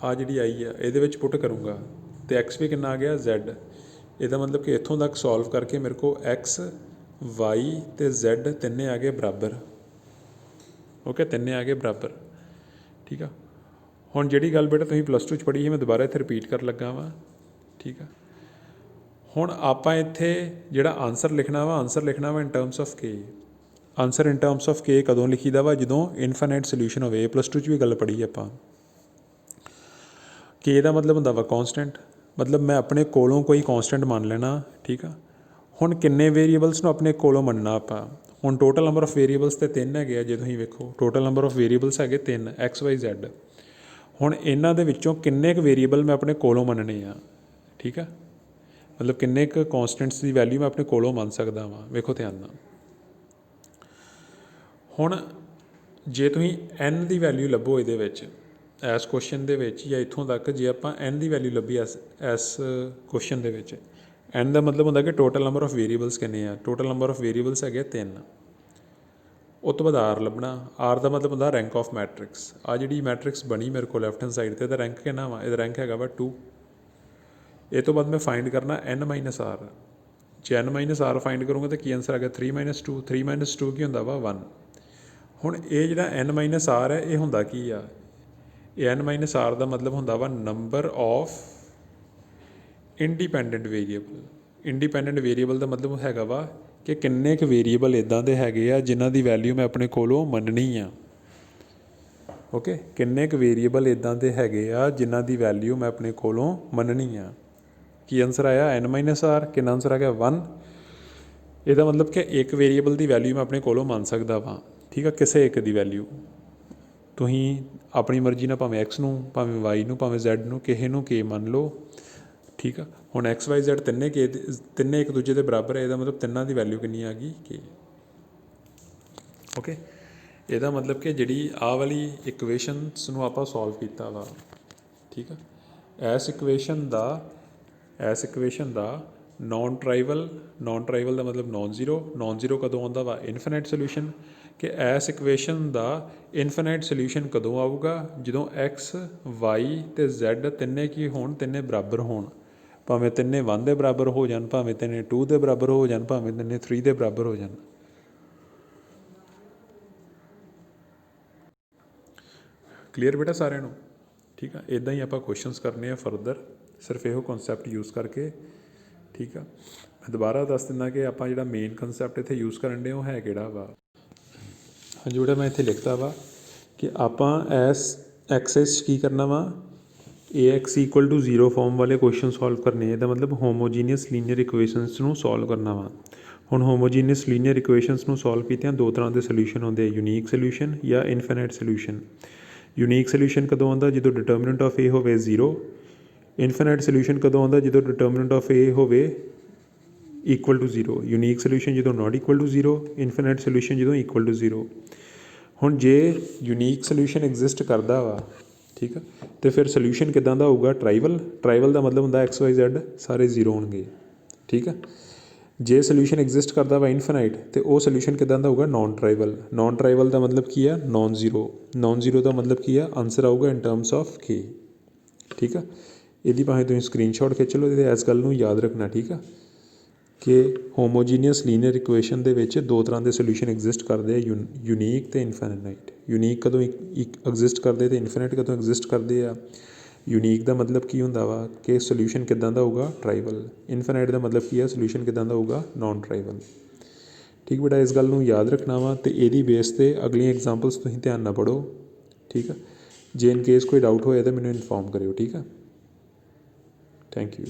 ਆਹ ਜਿਹੜੀ ਆਈ ਆ ਇਹਦੇ ਵਿੱਚ ਪੁੱਟ ਕਰੂੰਗਾ ਅਤੇ x ਵੀ ਕਿੰਨਾ ਆ ਗਿਆ, z। ਇਹਦਾ ਮਤਲਬ ਕਿ ਇੱਥੋਂ ਤੱਕ ਸੋਲਵ ਕਰਕੇ ਮੇਰੇ ਕੋਲ x, y ਅਤੇ z ਤਿੰਨੇ ਆ ਗਏ ਬਰਾਬਰ। ਓਕੇ, ਤਿੰਨੇ ਆ ਗਏ ਬਰਾਬਰ। ਠੀਕ ਆ, ਹੁਣ ਜਿਹੜੀ ਗੱਲ ਬੇਟਾ ਤੁਸੀਂ +2 'ਚ ਪੜ੍ਹੀ ਸੀ ਮੈਂ ਦੁਬਾਰਾ ਇੱਥੇ ਰਿਪੀਟ ਕਰਨ ਲੱਗਾ ਵਾਂ। ਠੀਕ ਆ, ਹੁਣ ਆਪਾਂ ਇੱਥੇ ਜਿਹੜਾ ਆਨਸਰ ਲਿਖਣਾ ਵਾ, ਆਨਸਰ ਲਿਖਣਾ ਵਾ in terms of K. Answer in terms of K ਕਦੋਂ ਲਿਖੀਦਾ ਵਾ, ਜਦੋਂ ਇਨਫਾਈਨਾਈਟ ਸੋਲਿਊਸ਼ਨ ਹੋਵੇ। ਇਹ +2 'ਚ ਵੀ ਗੱਲ ਪੜ੍ਹੀ ਆਪਾਂ। ਕੇ ਦਾ ਮਤਲਬ ਹੁੰਦਾ ਵਾ ਕੌਂਸਟੈਂਟ, ਮਤਲਬ ਮੈਂ ਆਪਣੇ ਕੋਲੋਂ ਕੋਈ ਕੌਂਸਟੈਂਟ ਮੰਨ ਲੈਣਾ। ਠੀਕ ਆ, ਹੁਣ ਕਿੰਨੇ ਵੇਰੀਏਬਲਸ ਨੂੰ ਆਪਣੇ ਕੋਲੋਂ ਮੰਨਣਾ ਆਪਾਂ। ਹੁਣ ਟੋਟਲ ਨੰਬਰ ਆਫ ਵੇਰੀਏਬਲਸ ਤੇ 3 ਹੈਗੇ ਆ। ਜੇ ਤੁਸੀਂ ਵੇਖੋ ਟੋਟਲ ਨੰਬਰ ਆਫ ਵੇਰੀਏਬਲਸ ਹੈਗੇ 3, x, y, z। ਹੁਣ ਇਹਨਾਂ ਦੇ ਵਿੱਚੋਂ ਕਿੰਨੇ ਕੁ ਵੇਰੀਏਬਲ ਮੈਂ ਆਪਣੇ ਕੋਲੋਂ ਮੰਨਣੇ ਆ। ਠੀਕ ਆ, ਮਤਲਬ ਕਿੰਨੇ ਕੁ ਕੌਂਸਟੈਂਟਸ ਦੀ ਵੈਲਿਊ ਮੈਂ ਆਪਣੇ ਕੋਲੋਂ ਮੰਨ ਸਕਦਾ ਵਾਂ। ਵੇਖੋ ਧਿਆਨ ਨਾਲ, ਹੁਣ ਜੇ ਤੁਸੀਂ n ਦੀ ਵੈਲਿਊ ਲੱਭੋ ਇਹਦੇ ਵਿੱਚ, ਇਸ ਕੁਐਸਚਨ ਦੇ ਵਿੱਚ ਜਾਂ ਇੱਥੋਂ ਤੱਕ ਜੇ ਆਪਾਂ n ਦੀ ਵੈਲਿਊ ਲੱਭੀ ਇਸ ਕੁਐਸਚਨ ਦੇ ਵਿੱਚ, n ਦਾ ਮਤਲਬ ਹੁੰਦਾ ਕਿ ਟੋਟਲ ਨੰਬਰ ਆਫ ਵੇਰੀਏਬਲਸ ਕਿੰਨੇ ਆ। ਟੋਟਲ ਨੰਬਰ ਆਫ ਵੇਰੀਏਬਲਸ ਹੈਗੇ 3। ਉਹ ਤੋਂ ਬਾਅਦ r ਲੱਭਣਾ। r ਦਾ ਮਤਲਬ ਹੁੰਦਾ ਰੈਂਕ ਆਫ ਮੈਟ੍ਰਿਕਸ। ਆਹ ਜਿਹੜੀ ਮੈਟ੍ਰਿਕਸ ਬਣੀ ਮੇਰੇ ਕੋਲ ਲੈਫਟ ਹੈਂਡ ਸਾਈਡ 'ਤੇ, ਇਹਦਾ ਰੈਂਕ ਕਿੰਨਾ ਵਾ, ਇਹਦਾ ਰੈਂਕ ਹੈਗਾ ਵਾ 2। ਇਹ ਤੋਂ ਬਾਅਦ ਮੈਂ ਫਾइंड करना n-r। ਜੇ n-r ਫਾइंड ਕਰੂੰਗਾ ਤਾਂ ਕੀ ਆਂਸਰ ਆ ਗਿਆ 3-2। 3-2 ਕੀ ਹੁੰਦਾ ਵਾ 1। ਹੁਣ ਇਹ ਜਿਹੜਾ n-r ਹੈ ਇਹ ਹੁੰਦਾ ਕੀ ਆ, ਇਹ n-r ਦਾ ਮਤਲਬ ਹੁੰਦਾ ਵਾ number of independent variable. Independent variable ਦਾ ਮਤਲਬ ਹੈਗਾ ਵਾ ਕਿ ਕਿੰਨੇ ਕੁ ਵੇਰੀਏਬਲ ਇੱਦਾਂ ਦੇ ਹੈਗੇ ਆ ਜਿਨ੍ਹਾਂ ਦੀ ਵੈਲਿਊ ਮੈਂ ਆਪਣੇ ਕੋਲੋਂ ਮੰਨਣੀ ਆ। ਓਕੇ, ਕਿੰਨੇ ਕੁ ਵੇਰੀਏਬਲ ਇੱਦਾਂ ਦੇ ਹੈਗੇ ਆ ਜਿਨ੍ਹਾਂ ਦੀ ਵੈਲਿਊ ਮੈਂ ਆਪਣੇ ਕੋਲੋਂ ਮੰਨਣੀ ਆ। ਕੀ ਆਂਸਰ ਆਇਆ n-r। ਕਿੰਨਾ ਆਂਸਰ ਆ ਗਿਆ 1। ਇਹਦਾ ਮਤਲਬ ਕਿ ਇੱਕ ਵੇਰੀਏਬਲ ਦੀ ਵੈਲਿਊ ਮੈਂ ਆਪਣੇ ਕੋਲੋਂ ਮੰਨ ਸਕਦਾ ਵਾਂ। ਠੀਕ ਆ, ਕਿਸੇ ਇੱਕ ਦੀ ਵੈਲਿਊ ਤੁਸੀਂ ਆਪਣੀ ਮਰਜ਼ੀ ਨਾਲ ਭਾਵੇਂ x ਨੂੰ, ਭਾਵੇਂ y ਨੂੰ, ਭਾਵੇਂ z ਨੂੰ, ਕਿਸੇ ਨੂੰ k ਮੰਨ ਲਓ। ਠੀਕ ਆ, ਹੁਣ x y z ਤਿੰਨੇ ਇੱਕ ਦੂਜੇ ਦੇ ਬਰਾਬਰ ਹੈ, ਇਹਦਾ ਮਤਲਬ ਤਿੰਨਾਂ ਦੀ ਵੈਲਿਊ ਕਿੰਨੀ ਆ ਗਈ k। ਓਕੇ, ਇਹਦਾ ਮਤਲਬ ਕਿ ਜਿਹੜੀ ਆਹ ਵਾਲੀ ਇਕੁਏਸ਼ਨਸ ਨੂੰ ਆਪਾਂ ਸੋਲਵ ਕੀਤਾ ਵਾ। ਠੀਕ ਆ, ਇਸ ਇਕੁਏਸ਼ਨ ਦਾ ਨੋਨ ਟਰਾਈਵਲ ਦਾ ਮਤਲਬ ਨੋਨ ਜ਼ੀਰੋ ਕਦੋਂ ਆਉਂਦਾ ਵਾ ਇਨਫਿਨਾਈਟ ਸੋਲਿਊਸ਼ਨ। ਕਿ ਇਸ ਇਕੁਏਸ਼ਨ ਦਾ ਇਨਫਿਨਾਈਟ ਸੋਲਿਊਸ਼ਨ ਕਦੋਂ ਆਊਗਾ, ਜਦੋਂ x y ਅਤੇ z ਤਿੰਨੇ ਕੀ ਹੋਣ, ਤਿੰਨੇ ਬਰਾਬਰ ਹੋਣ। ਭਾਵੇਂ ਤਿੰਨੇ 1 ਦੇ ਬਰਾਬਰ ਹੋ ਜਾਣ, ਭਾਵੇਂ ਤਿੰਨੇ 2 ਦੇ ਬਰਾਬਰ ਹੋ ਜਾਣ, ਭਾਵੇਂ ਤਿੰਨੇ 3 ਦੇ ਬਰਾਬਰ ਹੋ ਜਾਣ। ਕਲੀਅਰ ਬੇਟਾ ਸਾਰਿਆਂ ਨੂੰ? ਠੀਕ ਆ, ਇੱਦਾਂ ਹੀ ਆਪਾਂ ਕੁਐਸਚਨਸ ਕਰਨੇ ਆ ਫਰਦਰ, ਸਿਰਫ ਇਹੋ ਕਨਸੈਪਟ ਯੂਜ਼ ਕਰਕੇ। ਠੀਕ ਆ, ਮੈਂ ਦੁਬਾਰਾ ਦੱਸ ਦਿੰਦਾ ਕਿ ਆਪਾਂ ਜਿਹੜਾ ਮੇਨ ਕਨਸੈਪਟ ਇੱਥੇ ਯੂਜ਼ ਕਰਨ ਦੇ ਉਹ ਹੈ ਕਿਹੜਾ ਵਾ। ਹਾਂਜੀ, ਜਿਹੜਾ ਮੈਂ ਇੱਥੇ ਲਿਖਤਾ ਵਾ ਕਿ ਆਪਾਂ ਇਸ ਐਕਸੈਸ ਕੀ ਕਰਨਾ ਵਾ, AX = 0 ਫਾਰਮ ਵਾਲੇ ਕੁਐਸਚਨ ਸੋਲਵ ਕਰਨੇ। ਇਹਦਾ ਮਤਲਬ ਹੋਮੋਜੀਨੀਅਸ ਲੀਨੀਅਰ ਇਕੁਏਸ਼ਨਸ ਨੂੰ ਸੋਲਵ ਕਰਨਾ ਵਾ। ਹੁਣ ਹੋਮੋਜੀਨੀਅਸ ਲੀਨੀਅਰ ਇਕੁਏਸ਼ਨਸ ਨੂੰ ਸੋਲਵ ਕੀਤਿਆਂ ਦੋ ਤਰ੍ਹਾਂ ਦੇ ਸੋਲਿਊਸ਼ਨ ਹੁੰਦੇ, ਯੂਨੀਕ ਸੋਲਿਊਸ਼ਨ ਜਾਂ ਇਨਫਿਨਾਈਟ ਸੋਲਿਊਸ਼ਨ। ਯੂਨੀਕ ਸੋਲਿਊਸ਼ਨ ਕਦੋਂ ਆਉਂਦਾ, ਜਦੋਂ ਡਿਟਰਮੀਨੈਂਟ ਆਫ A ਹੋਵੇ 0। ਇਨਫਿਨਾਈਟ ਸੋਲਿਊਸ਼ਨ ਕਦੋਂ ਆਉਂਦਾ, ਜਦੋਂ ਡਿਟਰਮੀਨੈਂਟ ਆਫ A ਹੋਵੇ = 0। ਯੂਨੀਕ ਸੋਲਿਊਸ਼ਨ ਜਦੋਂ ਨਾਟ = 0, ਇਨਫਿਨਾਈਟ ਸੋਲਿਊਸ਼ਨ ਜਦੋਂ = 0। ਹੁਣ ਜੇ ਯੂਨੀਕ ਸੋਲਿਊਸ਼ਨ ਐਗਜ਼ਿਸਟ ਕਰਦਾ ਵਾ, ਠੀਕ ਆ, ਅਤੇ ਫਿਰ ਸੋਲਿਊਸ਼ਨ ਕਿੱਦਾਂ ਦਾ ਹੋਊਗਾ, ਟਰਾਈਵਲ ਦਾ ਮਤਲਬ ਹੁੰਦਾ x y z ਸਾਰੇ 0 ਹੋਣਗੇ। ਠੀਕ ਆ, ਜੇ ਸੋਲਿਊਸ਼ਨ ਐਗਜ਼ਿਸਟ ਕਰਦਾ ਵਾ ਇਨਫਿਨਾਈਟ, ਅਤੇ ਉਹ ਸੋਲਿਊਸ਼ਨ ਕਿੱਦਾਂ ਦਾ ਹੋਊਗਾ, ਨੋਨ ਟਰਾਈਵਲ ਦਾ ਮਤਲਬ ਕੀ ਆ, ਨੋਨ ਜ਼ੀਰੋ ਦਾ ਮਤਲਬ ਕੀ ਆ, ਆਨਸਰ ਆਊਗਾ ਇਨ ਟਰਮਸ ਆਫ k। ਠੀਕ ਆ, ਇਹਦੀ ਭਾਵੇਂ ਤੁਸੀਂ ਸਕਰੀਨਸ਼ਾਟ ਖਿੱਚ ਲਓ ਅਤੇ ਇਸ ਗੱਲ ਨੂੰ ਯਾਦ ਰੱਖਣਾ। ਠੀਕ ਆ, ਕਿ ਹੋਮੋਜੀਨੀਅਸ ਲੀਨੀਅਰ ਇਕੁਏਸ਼ਨ ਦੇ ਵਿੱਚ ਦੋ ਤਰ੍ਹਾਂ ਦੇ ਸੋਲਿਊਸ਼ਨ ਐਗਜ਼ਿਸਟ ਕਰਦੇ ਆ, ਯੂਨੀਕ ਅਤੇ ਇਨਫਿਨਾਈਟ। ਯੂਨੀਕ ਕਦੋਂ ਐਗਜ਼ਿਸਟ ਕਰਦੇ ਅਤੇ ਇਨਫਿਨਾਈਟ ਕਦੋਂ ਐਗਜ਼ਿਸਟ ਕਰਦੇ ਆ। ਯੂਨੀਕ ਦਾ ਮਤਲਬ ਕੀ ਹੁੰਦਾ ਵਾ ਕਿ ਸੋਲਿਊਸ਼ਨ ਕਿੱਦਾਂ ਦਾ ਹੋਊਗਾ, ਟਰਾਈਵਲ। ਇਨਫਿਨਾਈਟ ਦਾ ਮਤਲਬ ਕੀ ਆ, ਸੋਲਿਊਸ਼ਨ ਕਿੱਦਾਂ ਦਾ ਹੋਊਗਾ, ਨੋਨ ਟਰਾਈਵਲ। ਠੀਕ ਬੇਟਾ, ਇਸ ਗੱਲ ਨੂੰ ਯਾਦ ਰੱਖਣਾ ਵਾ ਅਤੇ ਇਹਦੀ ਬੇਸ 'ਤੇ ਅਗਲੀਆਂ ਐਗਜ਼ਾਮਪਲਸ ਤੁਸੀਂ ਧਿਆਨ ਨਾਲ ਪੜ੍ਹੋ। ਠੀਕ ਆ, ਜੇ ਇਨ ਕੇਸ ਕੋਈ ਡਾਊਟ ਹੋਇਆ ਤਾਂ ਮੈਨੂੰ ਇਨਫੋਰਮ ਕਰਿਓ। ਠੀਕ ਆ, ਥੈਂਕ ਯੂ।